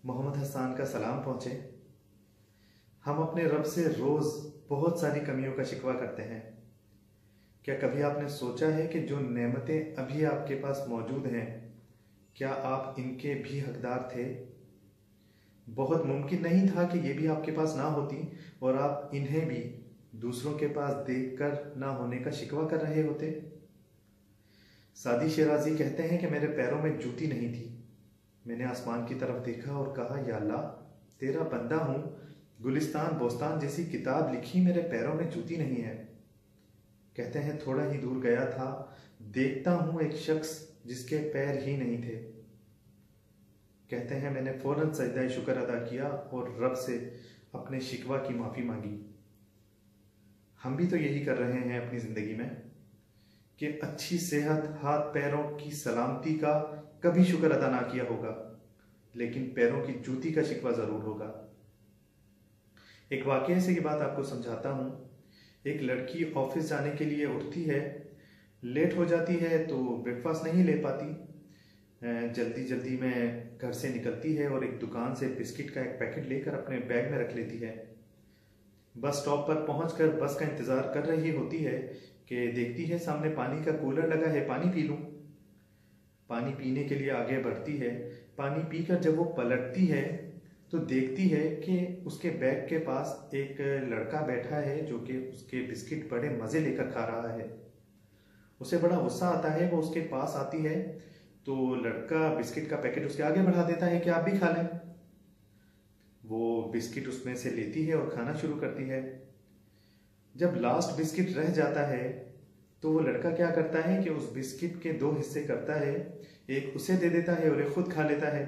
मोहम्मद हसन का सलाम पहुंचे। हम अपने रब से रोज बहुत सारी कमियों का शिकवा करते हैं। क्या कभी आपने सोचा है कि जो नेमतें अभी आपके पास मौजूद हैं, क्या आप इनके भी हकदार थे? बहुत मुमकिन नहीं था कि ये भी आपके पास ना होती और आप इन्हें भी दूसरों के पास देखकर ना होने का शिकवा कर रहे होते। सादी शिराजी कहते हैं कि मेरे पैरों में जूती नहीं थी। मैंने आसमान की तरफ देखा और कहा, या अल्लाह, तेरा बंदा हूं, गुलिस्तान बोस्तान जैसी किताब लिखी, मेरे पैरों में जूती नहीं है। कहते हैं थोड़ा ही दूर गया था, देखता हूं एक शख्स जिसके पैर ही नहीं थे। कहते हैं मैंने फौरन सजदा शुक्र अदा किया और रब से अपने शिकवा की माफी मांगी। हम भी तो यही कर रहे हैं अपनी जिंदगी में कि अच्छी सेहत, हाथ पैरों की सलामती का कभी शुक्र अदा ना किया होगा, लेकिन पैरों की जूती का शिकवा जरूर होगा। एक वाकये से ये बात आपको समझाता हूं। एक लड़की ऑफिस जाने के लिए उठती है, लेट हो जाती है तो ब्रेकफास्ट नहीं ले पाती। जल्दी जल्दी में घर से निकलती है और एक दुकान से बिस्किट का एक पैकेट लेकर अपने बैग में रख लेती है। बस स्टॉप पर पहुंचकर बस का इंतजार कर रही होती है कि देखती है सामने पानी का कूलर लगा है, पानी पी लूं। पानी पीने के लिए आगे बढ़ती है। पानी पीकर जब वो पलटती है तो देखती है कि उसके बैग के पास एक लड़का बैठा है जो कि उसके बिस्किट बड़े मजे लेकर खा रहा है। उसे बड़ा गुस्सा आता है। वो उसके पास आती है तो लड़का बिस्किट का पैकेट उसके आगे बढ़ा देता है कि आप भी खा लें। वो बिस्किट उसमें से लेती है और खाना शुरू करती है। जब लास्ट बिस्किट रह जाता है तो वो लड़का क्या करता है कि उस बिस्किट के दो हिस्से करता है, एक उसे दे देता है और एक खुद खा लेता है।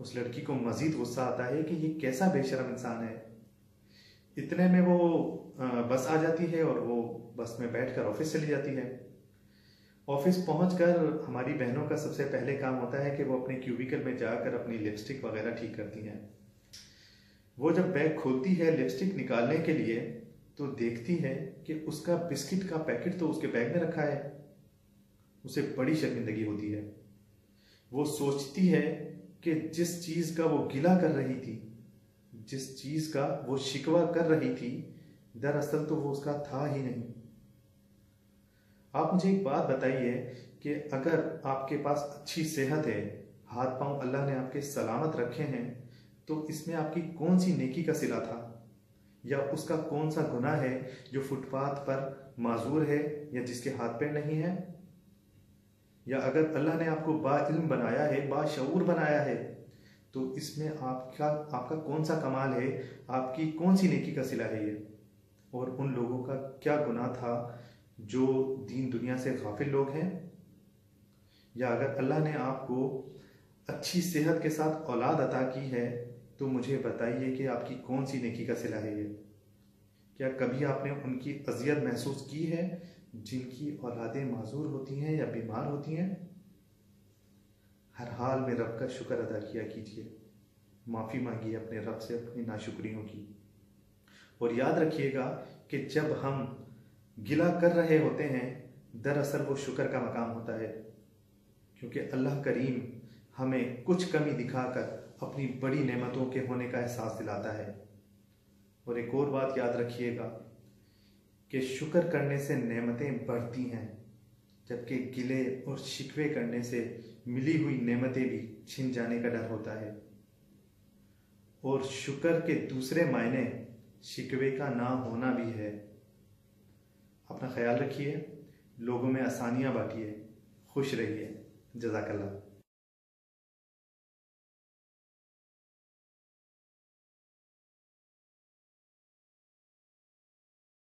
उस लड़की को मजीद गुस्सा आता है कि ये कैसा बेशरम इंसान है। इतने में वो बस आ जाती है और वो बस में बैठकर ऑफिस चली जाती है। ऑफिस पहुंचकर हमारी बहनों का सबसे पहले काम होता है कि वो अपने क्यूबिकल में जाकर अपनी लिपस्टिक वगैरह ठीक करती हैं। वो जब बैग खोलती है लिपस्टिक निकालने के लिए तो देखती है कि उसका बिस्किट का पैकेट तो उसके बैग में रखा है। उसे बड़ी शर्मिंदगी होती है। वो सोचती है कि जिस चीज का वो गिला कर रही थी, जिस चीज का वो शिकवा कर रही थी, दरअसल तो वो उसका था ही नहीं। आप मुझे एक बात बताइए कि अगर आपके पास अच्छी सेहत है, हाथ पांव अल्लाह ने आपके सलामत रखे हैं, तो इसमें आपकी कौन सी नेकी का सिला था, या उसका कौन सा गुनाह है जो फुटपाथ पर माजूर है या जिसके हाथ पैर नहीं है? या अगर अल्लाह ने आपको बाइल्म बनाया है, बाशऊर बनाया है, तो इसमें आपका कौन सा कमाल है, आपकी कौन सी नेकी का सिला है ये? और उन लोगों का क्या गुनाह था जो दीन दुनिया से गाफिल लोग हैं? या अगर अल्लाह ने आपको अच्छी सेहत के साथ औलाद अता की है तो मुझे बताइए कि आपकी कौन सी नेकी का सिला है ये? क्या कभी आपने उनकी अजियत महसूस की है जिनकी औलादें माजूर होती हैं या बीमार होती हैं? हर हाल में रब का शुक्र अदा किया कीजिए, माफ़ी मांगिए अपने रब से अपनी नाशुक्रियों की। और याद रखिएगा कि जब हम गिला कर रहे होते हैं, दरअसल वो शुक्र का मकाम होता है, क्योंकि अल्लाह करीम हमें कुछ कमी दिखाकर अपनी बड़ी नेमतों के होने का एहसास दिलाता है। और एक और बात याद रखिएगा कि शुक्र करने से नेमतें बढ़ती हैं, जबकि गिले और शिकवे करने से मिली हुई नेमतें भी छिन जाने का डर होता है। और शुक्र के दूसरे मायने शिकवे का ना होना भी है। अपना ख्याल रखिए, लोगों में आसानियां बांटिए, खुश रहिए। जज़ाकल्लाह।